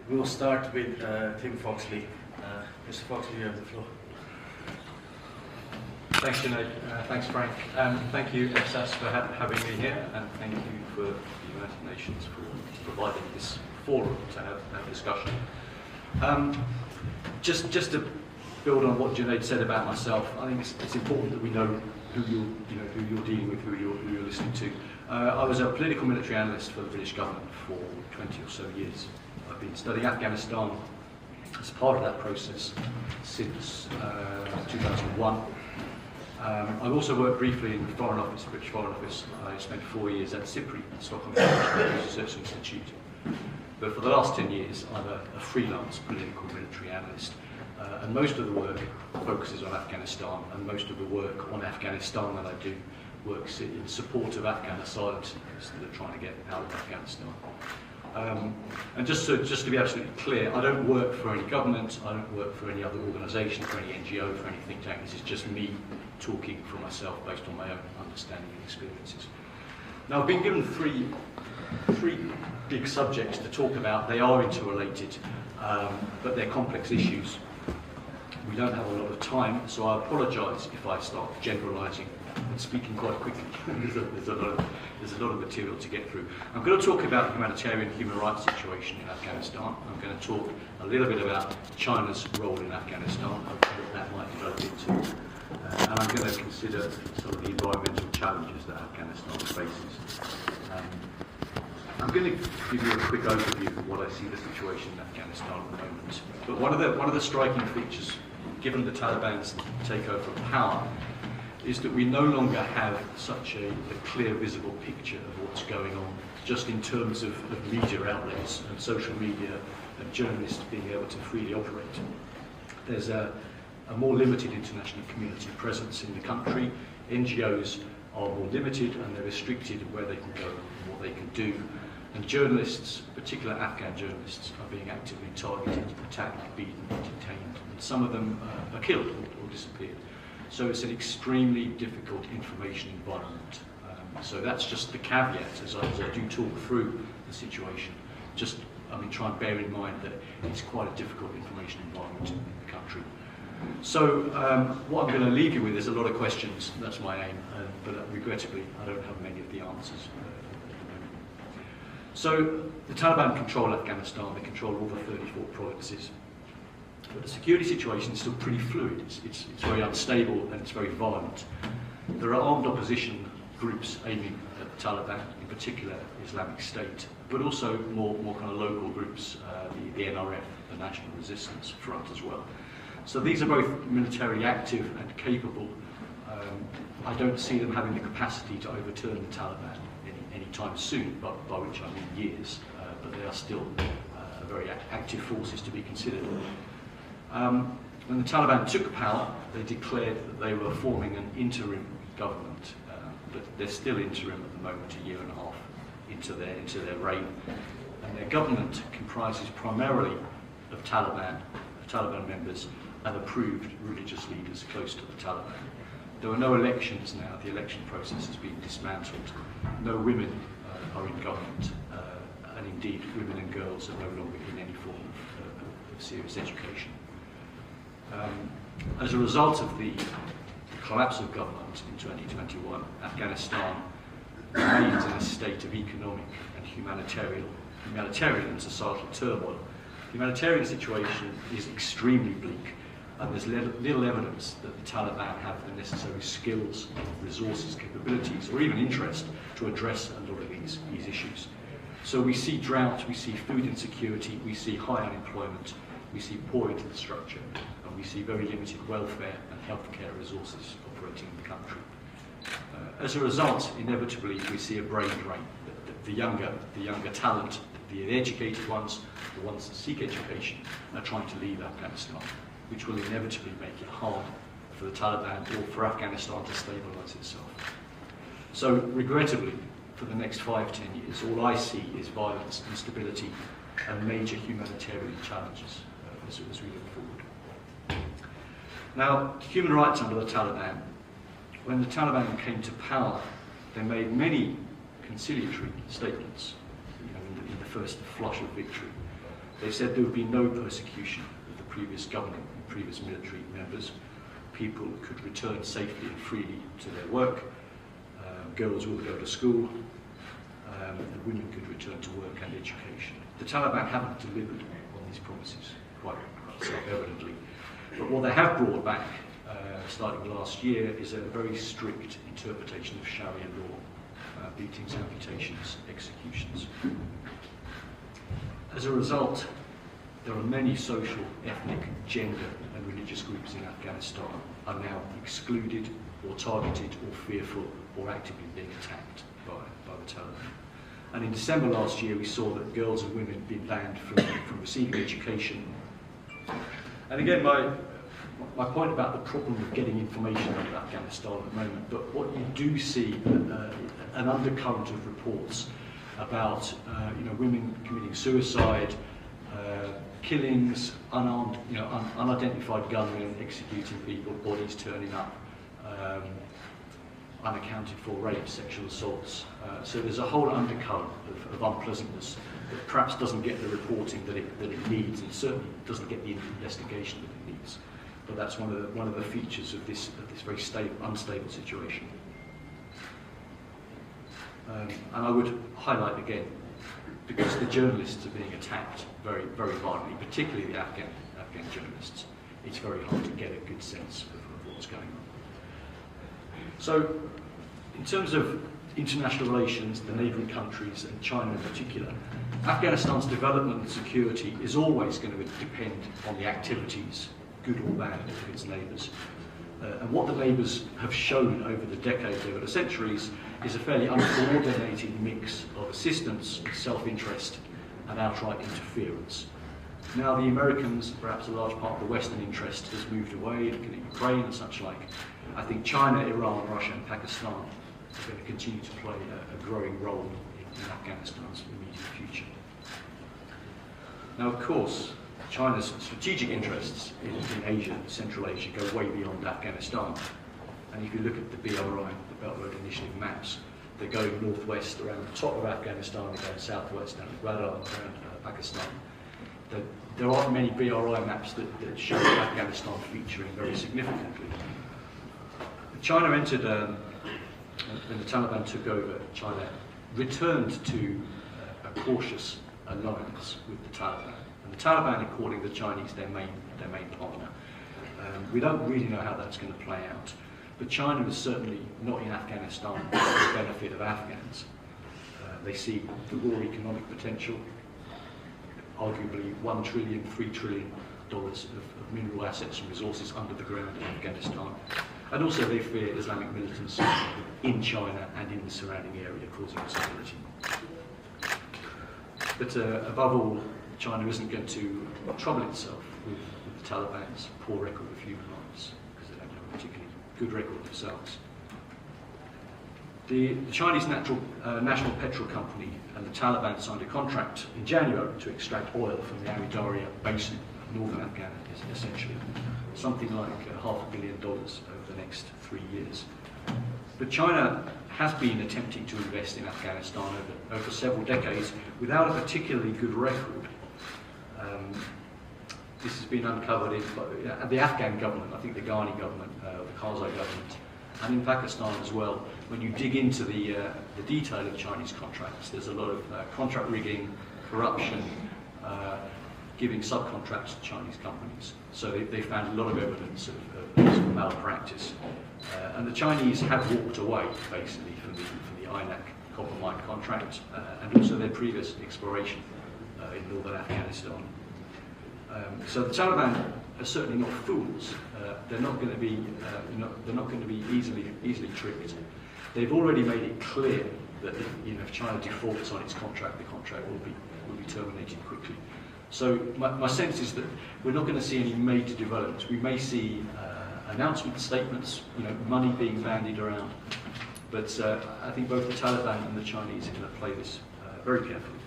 We'll start with Tim Foxley. Mr. Foxley, you have the floor. Thanks, Junaid. Thanks, Frank. Thank you, EFSAS, for having me here, and thank you for the United Nations for providing this forum to have a discussion. Just to build on what Junaid said about myself, I think it's important that we know who you're dealing with, who you're listening to. I was a political military analyst for the British government for 20 or so years. I've been studying Afghanistan as part of that process since 2001. I've also worked briefly in the Foreign Office, British Foreign Office. I spent 4 years at SIPRI, the Stockholm Research Institute. But for the last 10 years, I'm a freelance political military analyst. And most of the work focuses on Afghanistan, and most of the work on Afghanistan that I do works in support of Afghan asylum seekers that are trying to get out of Afghanistan. And just to be absolutely clear, I don't work for any government, I don't work for any other organisation, for any NGO, for any think tank. This is just me talking for myself based on my own understanding and experiences. Now, I've been given three big subjects to talk about. They are interrelated, but they're complex issues. We don't have a lot of time, so I apologise if I start generalising and speaking quite quickly. there's a lot of material to get through. I'm going to talk about the humanitarian human rights situation in Afghanistan. I'm going to talk a little bit about China's role in Afghanistan and what that might develop into. And I'm going to consider some of the environmental challenges that Afghanistan faces. I'm going to give you a quick overview of what I see the situation in Afghanistan at the moment. But one of the striking features, given the Taliban's takeover of power, is that we no longer have such a clear, visible picture of what's going on, just in terms of media outlets and social media and journalists being able to freely operate. There's a more limited international community presence in the country. NGOs are more limited and they're restricted in where they can go and what they can do. And journalists, particularly Afghan journalists, are being actively targeted, attacked, beaten, detained, and some of them are killed or disappeared. So it's an extremely difficult information environment. So that's just the caveat as I do talk through the situation. Try and bear in mind that it's quite a difficult information environment in the country. So what I'm going to leave you with is a lot of questions. That's my aim, but regrettably, I don't have many of the answers. So the Taliban control Afghanistan. They control all the 34 provinces. But the security situation is still pretty fluid. It's very unstable and it's very violent. There are armed opposition groups aiming at the Taliban, in particular Islamic State, but also more kind of local groups, the NRF, the National Resistance Front as well. So these are both militarily active and capable. I don't see them having the capacity to overturn the Taliban anytime soon, but by which I mean years, but they are still very active forces to be considered. When the Taliban took power, they declared that they were forming an interim government, but they're still interim at the moment, a year and a half into their reign. And their government comprises primarily of Taliban members and approved religious leaders close to the Taliban. There are no elections now. The election process has been dismantled. No women are in government, and indeed women and girls are no longer in any form of serious education. As a result of the collapse of government in 2021, Afghanistan remains in a state of economic and humanitarian and societal turmoil. The humanitarian situation is extremely bleak, and there's little evidence that the Taliban have the necessary skills, resources, capabilities, or even interest to address a lot of these issues. So we see drought, we see food insecurity, we see high unemployment, we see poor infrastructure, and we see very limited welfare and healthcare resources operating in the country. As a result, inevitably, we see a brain drain. The younger talent, the educated ones, the ones that seek education, are trying to leave Afghanistan, which will inevitably make it hard for the Taliban or for Afghanistan to stabilise itself. So, regrettably, for the next 5-10 years, all I see is violence, instability, and major humanitarian challenges as we look forward. Now, human rights under the Taliban. When the Taliban came to power, they made many conciliatory statements, in the first flush of victory. They said there would be no persecution of the previous government and previous military members. People could return safely and freely to their work. Girls would go to school. And women could return to work and education. The Taliban haven't delivered on these promises, quite self-evidently. But what they have brought back, starting last year, is a very strict interpretation of Sharia law, beatings, amputations, executions. As a result, there are many social, ethnic, gender and religious groups in Afghanistan are now excluded or targeted or fearful or actively being attacked by the Taliban. And in December last year, we saw that girls and women had been banned from receiving education. And again, my point about the problem of getting information out of Afghanistan at the moment, but what you do see an undercurrent of reports about women committing suicide, killings, unarmed, unidentified gunmen executing people, bodies turning up, unaccounted for rapes, sexual assaults. So there's a whole undercurrent of unpleasantness that perhaps doesn't get the reporting that it needs, and certainly doesn't get the investigation that it needs. But that's one of the features of this very unstable situation. And I would highlight again, because the journalists are being attacked very, very violently, particularly the Afghan journalists, it's very hard to get a good sense of what's going on. So, in terms of international relations, the neighbouring countries, and China in particular, Afghanistan's development and security is always going to depend on the activities, good or bad, of its neighbours. And what the neighbours have shown over the decades, over the centuries, is a fairly uncoordinated mix of assistance, self-interest, and outright interference. Now the Americans, perhaps a large part of the Western interest, has moved away, looking at Ukraine and such like. I think China, Iran, Russia and Pakistan are going to continue to play a growing role in Afghanistan's immediate future. Now of course, China's strategic interests in Asia, Central Asia, go way beyond Afghanistan. And if you look at the BRI, the Belt Road Initiative maps, they're going northwest around the top of Afghanistan, they're going southwest down the Gwadar around Pakistan. There aren't many BRI maps that show Afghanistan featuring very significantly. China entered, when the Taliban took over, China returned to a cautious alliance with the Taliban. And the Taliban are calling the Chinese their main partner. We don't really know how that's going to play out. But China is certainly not in Afghanistan for the benefit of Afghans. They see the raw economic potential, arguably $1 trillion, $3 trillion of mineral assets and resources under the ground in Afghanistan. And also they fear Islamic militants in China and in the surrounding area causing instability. But above all, China isn't going to trouble itself with the Taliban's poor record of human rights, because they don't have a particularly good record themselves. The Chinese National Petrol Company and the Taliban signed a contract in January to extract oil from the Amu Darya basin of northern Afghanistan, essentially. Something like $500 million over the next 3 years. But China has been attempting to invest in Afghanistan over several decades without a particularly good record. This has been uncovered in the Afghan government, I think the Ghani government, the Karzai government, and in Pakistan as well. When you dig into the detail of Chinese contracts, there's a lot of contract rigging, corruption, giving subcontracts to Chinese companies. So they found a lot of evidence of malpractice. And the Chinese have walked away, basically, from the INAC copper mine contract and also their previous exploration in northern Afghanistan. So the Taliban are certainly not fools. They're not going to be they're not going to be easily tricked. They've already made it clear that if China defaults on its contract, the contract will be terminated quickly. So my sense is that we're not going to see any major developments. We may see announcement statements, money being bandied around, but I think both the Taliban and the Chinese are going to play this very carefully.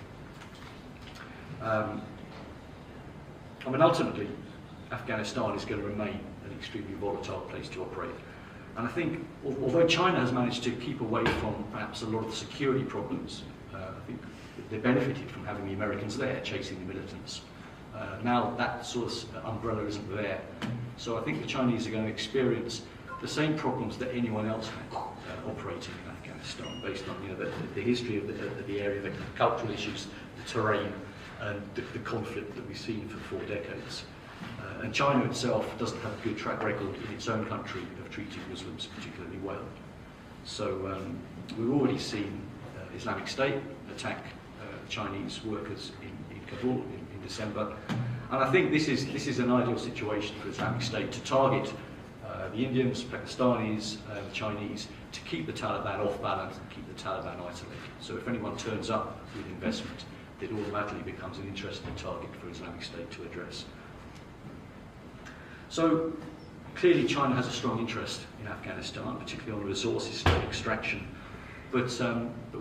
Ultimately, Afghanistan is going to remain an extremely volatile place to operate. And I think, although China has managed to keep away from perhaps a lot of the security problems, I think they benefited from having the Americans there chasing the militants. Now that sort of umbrella isn't there. So I think the Chinese are going to experience the same problems that anyone else had operating in Afghanistan, based on the history of the area, the cultural issues, the terrain, and the conflict that we've seen for 4 decades. And China itself doesn't have a good track record in its own country of treating Muslims particularly well. So we've already seen Islamic State attack Chinese workers in Kabul in December. And I think this is an ideal situation for Islamic State to target the Indians, Pakistanis, Chinese, to keep the Taliban off balance and keep the Taliban isolated. So if anyone turns up with investment, it automatically becomes an interesting target for Islamic State to address. So clearly China has a strong interest in Afghanistan, particularly on resources extraction, but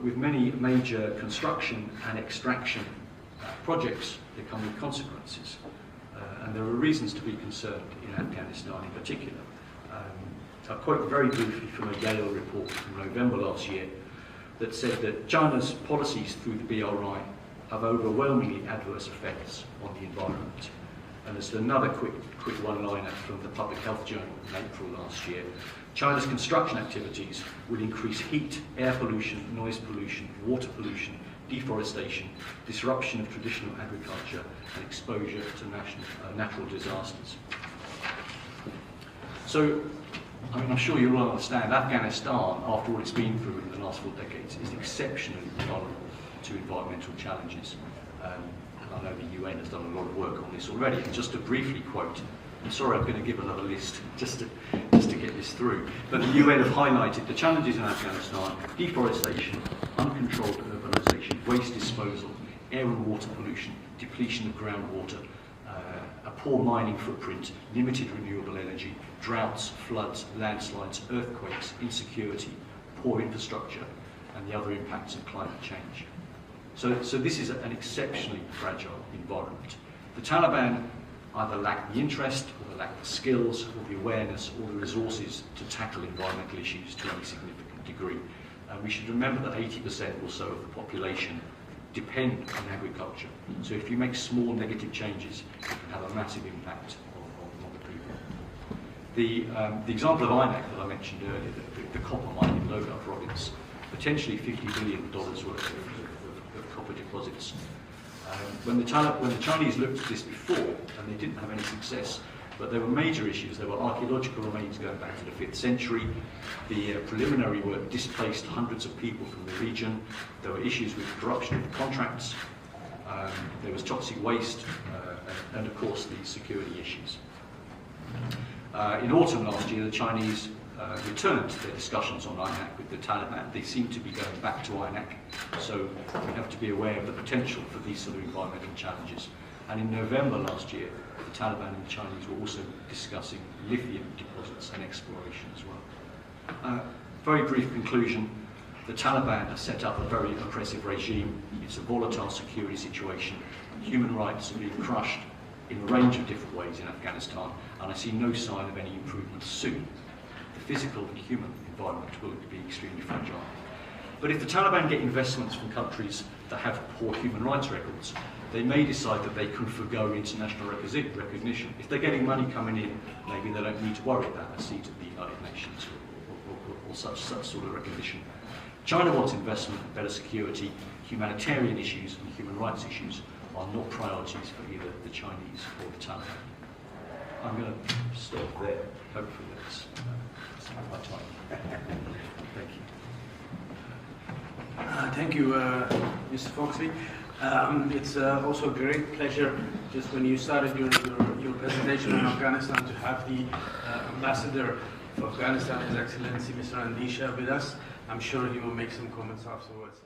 with many major construction and extraction projects, they come with consequences. And there are reasons to be concerned in Afghanistan in particular. I'll quote very briefly from a Yale report from November last year that said that China's policies through the BRI have overwhelmingly adverse effects on the environment. And there's another quick one-liner from the Public Health Journal in April last year. China's construction activities will increase heat, air pollution, noise pollution, water pollution, deforestation, disruption of traditional agriculture, and exposure to natural disasters. So, I mean, I'm sure you'll all understand, Afghanistan, after all it's been through in the last 4 decades, is exceptionally vulnerable to environmental challenges. I know the UN has done a lot of work on this already. And just to briefly quote, I'm sorry, I'm going to give another list just to get this through. But the UN have highlighted the challenges in Afghanistan: deforestation, uncontrolled urbanisation, waste disposal, air and water pollution, depletion of groundwater, a poor mining footprint, limited renewable energy, droughts, floods, landslides, earthquakes, insecurity, poor infrastructure, and the other impacts of climate change. So this is an exceptionally fragile environment. The Taliban either lack the interest, or they lack the skills, or the awareness, or the resources to tackle environmental issues to any significant degree. We should remember that 80% or so of the population depend on agriculture. So if you make small negative changes, it can have a massive impact on the people. The example of INAC that I mentioned earlier, the copper mine in Logar province, potentially $50 billion worth of copper deposits. When the Chinese looked at this before, and they didn't have any success, but there were major issues. There were archaeological remains going back to the 5th century. The preliminary work displaced hundreds of people from the region. There were issues with corruption of contracts. There was toxic waste, and of course the security issues. In autumn last year, the Chinese returned to their discussions on INAC with the Taliban. They seem to be going back to INAC, so we have to be aware of the potential for these sort of environmental challenges. And in November last year, the Taliban and the Chinese were also discussing lithium deposits and exploration as well. Very brief conclusion, the Taliban has set up a very oppressive regime. It's a volatile security situation. Human rights are being crushed in a range of different ways in Afghanistan, and I see no sign of any improvement soon. The physical and human environment will be extremely fragile. But if the Taliban get investments from countries that have poor human rights records, they may decide that they can forgo international recognition. If they're getting money coming in, maybe they don't need to worry about a seat at the United Nations or such sort of recognition. China wants investment, better security, humanitarian issues and human rights issues are not priorities for either the Chinese or the Taliban. I'm going to stop there. Hopefully that's my time. Thank you. Thank you, Mr. Foxley. It's also a great pleasure, just when you started your presentation on Afghanistan, to have the ambassador for Afghanistan, His Excellency Mr. Andisha, with us. I'm sure he will make some comments afterwards.